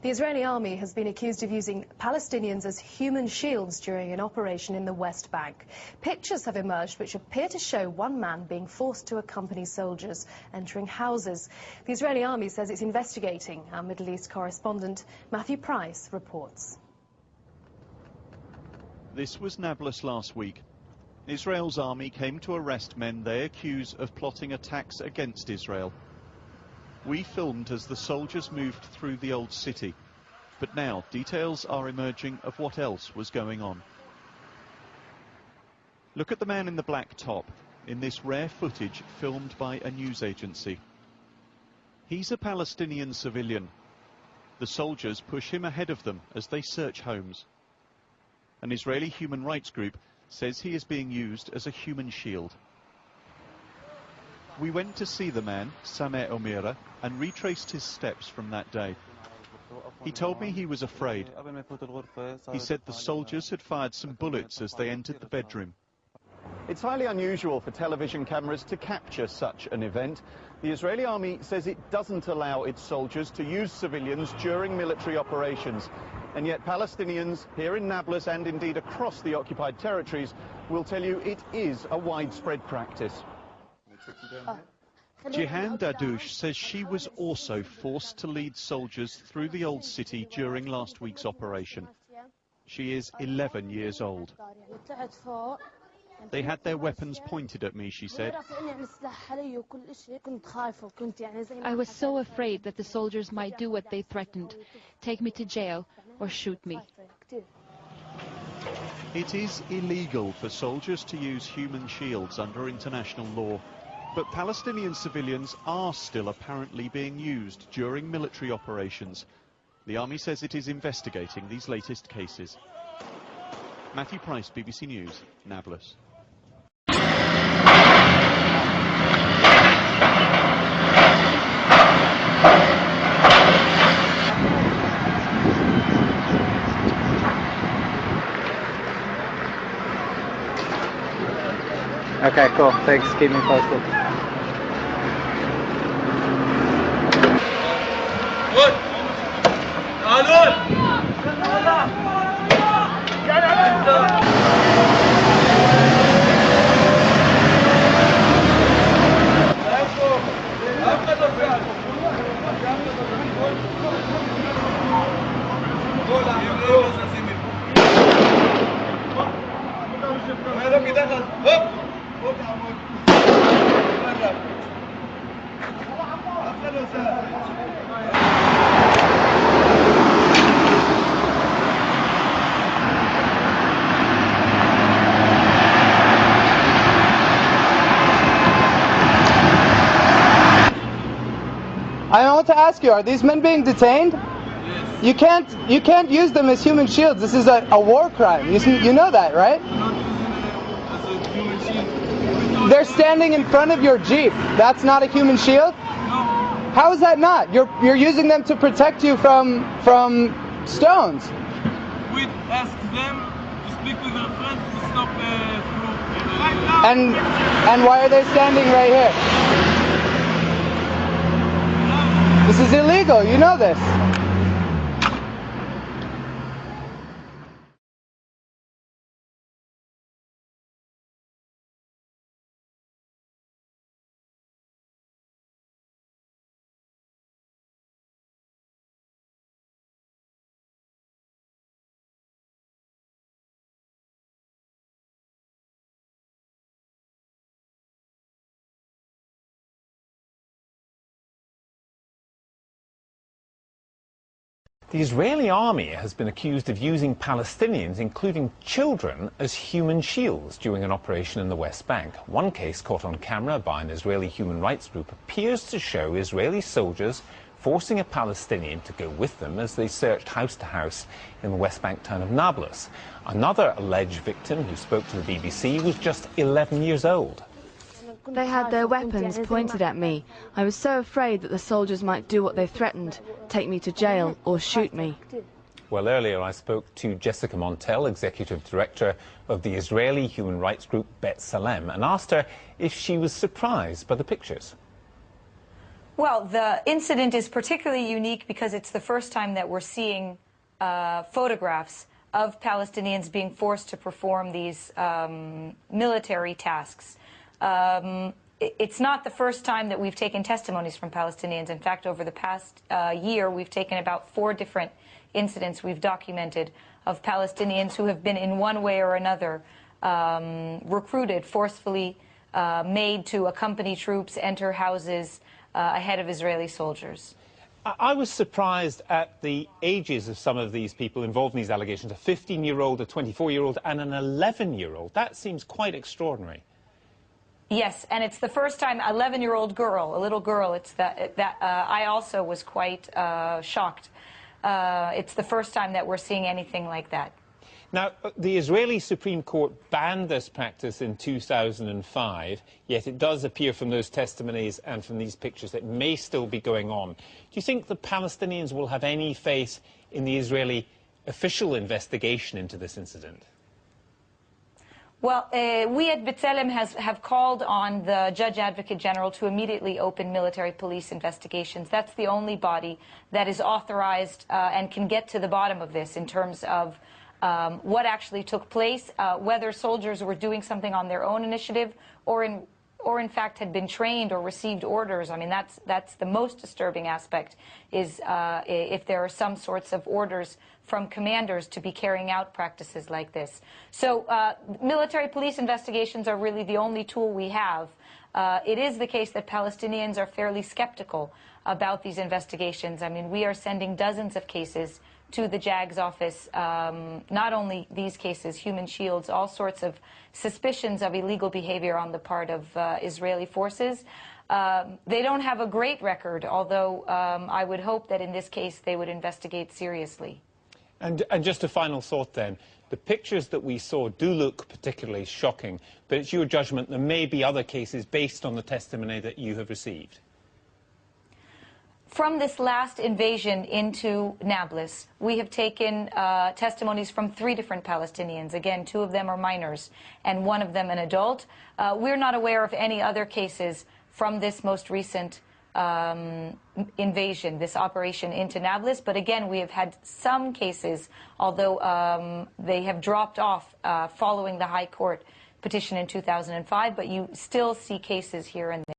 The Israeli army has been accused of using Palestinians as human shields during an operation in the West Bank. Pictures have emerged which appear to show one man being forced to accompany soldiers entering houses. The Israeli army says it's investigating. Our Middle East correspondent Matthew Price reports. This was Nablus last week. Israel's army came to arrest men they accuse of plotting attacks against Israel. We filmed as the soldiers moved through the old city, but now details are emerging of what else was going on. Look at the man in the black top in this rare footage filmed by a news agency. He's a Palestinian civilian. The soldiers push him ahead of them as they search homes. An Israeli human rights group says he is being used as a human shield. We went to see the man, Sameh Omira, and retraced his steps from that day. He told me he was afraid. He said the soldiers had fired some bullets as they entered the bedroom. It's highly unusual for television cameras to capture such an event. The Israeli army says it doesn't allow its soldiers to use civilians during military operations. And yet Palestinians here in Nablus and indeed across the occupied territories will tell you it is a widespread practice. Jihan Dadouche says she was also forced to lead soldiers through the old city during last week's operation. She is 11 years old. They had their weapons pointed at me, she said. I was so afraid that the soldiers might do what they threatened, take me to jail or shoot me. It is illegal for soldiers to use human shields under international law. But Palestinian civilians are still apparently being used during military operations. The army says it is investigating these latest cases. Matthew Price, BBC News, Nablus. Okay, cool. Thanks. Keep me posted. I want to ask you, are these men being detained? Yes. You can't use them as human shields. This is a war crime. You know that, right? They're standing in front of your Jeep. That's not a human shield? No. How is that not? You're using them to protect you from stones. We ask them to speak with their friends to stop And why are they standing right here? This is illegal, you know this. The Israeli army has been accused of using Palestinians, including children, as human shields during an operation in the West Bank. One case caught on camera by an Israeli human rights group appears to show Israeli soldiers forcing a Palestinian to go with them as they searched house to house in the West Bank town of Nablus. Another alleged victim who spoke to the BBC was just 11 years old. They had their weapons pointed at me. I was so afraid that the soldiers might do what they threatened, take me to jail or shoot me. Well, earlier I spoke to Jessica Montel, Executive Director of the Israeli human rights group Bet Salem, and asked her if she was surprised by the pictures. Well, the incident is particularly unique because it's the first time that we're seeing photographs of Palestinians being forced to perform these military tasks. It's not the first time that we've taken testimonies from Palestinians. In fact, over the past year, we've taken about 4 different incidents we've documented of Palestinians who have been in one way or another recruited, forcefully made to accompany troops, enter houses ahead of Israeli soldiers. I was surprised at the ages of some of these people involved in these allegations, a 15-year-old, a 24-year-old and an 11-year-old. That seems quite extraordinary. Yes, and it's the first time, 11-year-old girl, a little girl, it's I also was quite shocked. It's the first time that we're seeing anything like that. Now, the Israeli Supreme Court banned this practice in 2005, yet it does appear from those testimonies and from these pictures that it may still be going on. Do you think the Palestinians will have any faith in the Israeli official investigation into this incident? Well, we at B'Tselem have called on the Judge Advocate General to immediately open military police investigations. That's the only body that is authorized and can get to the bottom of this in terms of what actually took place, whether soldiers were doing something on their own initiative or in fact had been trained or received orders. I mean, that's the most disturbing aspect, is if there are some sorts of orders from commanders to be carrying out practices like this. So military police investigations are really the only tool we have. It is the case that Palestinians are fairly skeptical about these investigations. I mean, we are sending dozens of cases to the JAG's office, not only these cases, human shields, all sorts of suspicions of illegal behavior on the part of Israeli forces. They don't have a great record, although I would hope that in this case they would investigate seriously. And just a final thought then. The pictures that we saw do look particularly shocking, but it's your judgment there may be other cases based on the testimony that you have received. From this last invasion into Nablus, we have taken testimonies from 3 different Palestinians. Again, 2 of them are minors and 1 of them an adult. We're not aware of any other cases from this most recent invasion, this operation into Nablus. But again, we have had some cases, although they have dropped off following the High Court petition in 2005, but you still see cases here and there.